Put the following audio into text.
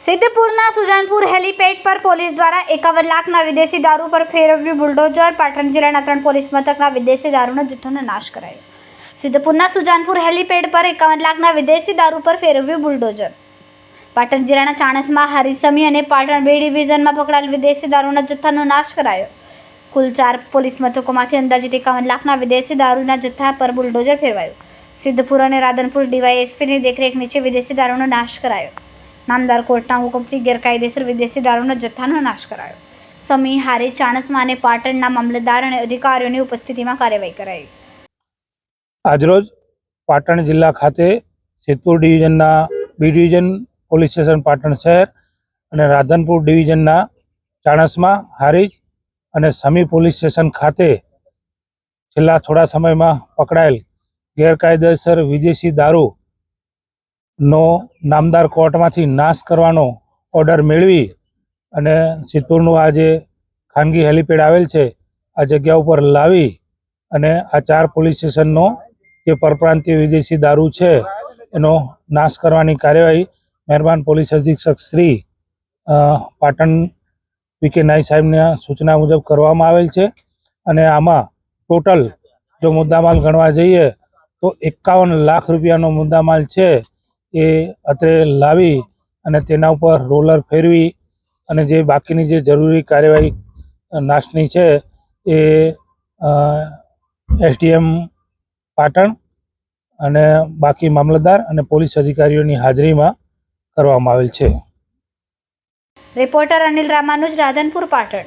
સિદ્ધપુરના સુજાનપુર helipad પર police દ્વારા 51 લાખના વિદેશી દારૂ પર ફેરવ્યું બુલડોઝર. પાટણ જિલ્લાના 3 પોલીસ મથકના વિદેશી દારૂનો જથ્થોનો નાશ કરાયો. સિદ્ધપુરના સુજાનપુર હેલીપેડ પર 51 લાખના વિદેશી દારૂ પર ફેરવ્યું બુલડોઝર. પાટણ જિલ્લાના ચાણસ્મા, હરીસમી અને પાટણ બે ડિવિઝનમાં પકડાયેલ વિદેશી દારૂના જથ્થાનો નાશ કરાયો. કુલ 4 પોલીસ મથકોમાંથી અંદાજિત 51 લાખના વિદેશી દારૂના જથ્થા પર બુલડોઝર ફેરવાયું. સિદ્ધપુર અને રાધનપુર ડીવાયએસપીની દેખરેખ નીચે વિદેશી દારૂનો નાશ કરાયો. નામદાર કોર્ટના હુકમથી ગેરકાયદેસર વિદેશી દારૂના જથ્થાનો નાશ કરાયો. સમી, હારી, ચાણસ્મા અને પાટણના મામલતદાર અને અધિકારીઓની ઉપસ્થિતિમાં કાર્યવાહી કરાઈ. આજરોજ પાટણ જિલ્લા ખાતે સિદ્ધપુર ડિવિઝનના B division police station Patan શહેર અને રાધનપુર ડિવિઝનના ચાણસ્મા, હારીજ અને સમી પોલીસ સ્ટેશન ખાતે છેલ્લા થોડા સમયમાં પકડાયેલ ગેરકાયદેસર વિદેશી દારૂનો નામદાર કોર્ટમાંથી નાશ કરવાનો ઓર્ડર મેળવી અને સિદ્ધપુરનું આ જે ખાનગી હેલીપેડ આવેલ છે આ જગ્યા ઉપર લાવી અને આ 4 પોલીસ સ્ટેશનનો જે પરપ્રાંતીય વિદેશી દારૂ છે એનો નાશ કરવાની કાર્યવાહી મહેરબાન પોલીસ અધિક્ષક શ્રી પાટણ વી.કે. નાઈ સાહેબના સૂચના મુજબ કરવામાં આવેલ છે. અને આમાં ટોટલ જો મુદ્દામાલ ગણવા જઈએ તો 51 લાખ રૂપિયાનો મુદ્દામાલ છે એ અત્રે લાવી અને તેના ઉપર રોલર ફેરવી અને જે બાકીની જે જરૂરી કાર્યવાહી નાશની છે એ એસડીએમ પાટણ અને બાકી મામલતદાર અને પોલીસ અધિકારીઓની હાજરીમાં કરવામાં આવેલ છે. રિપોર્ટર અનિલ રામાનુજ, રાધનપુર, પાટણ.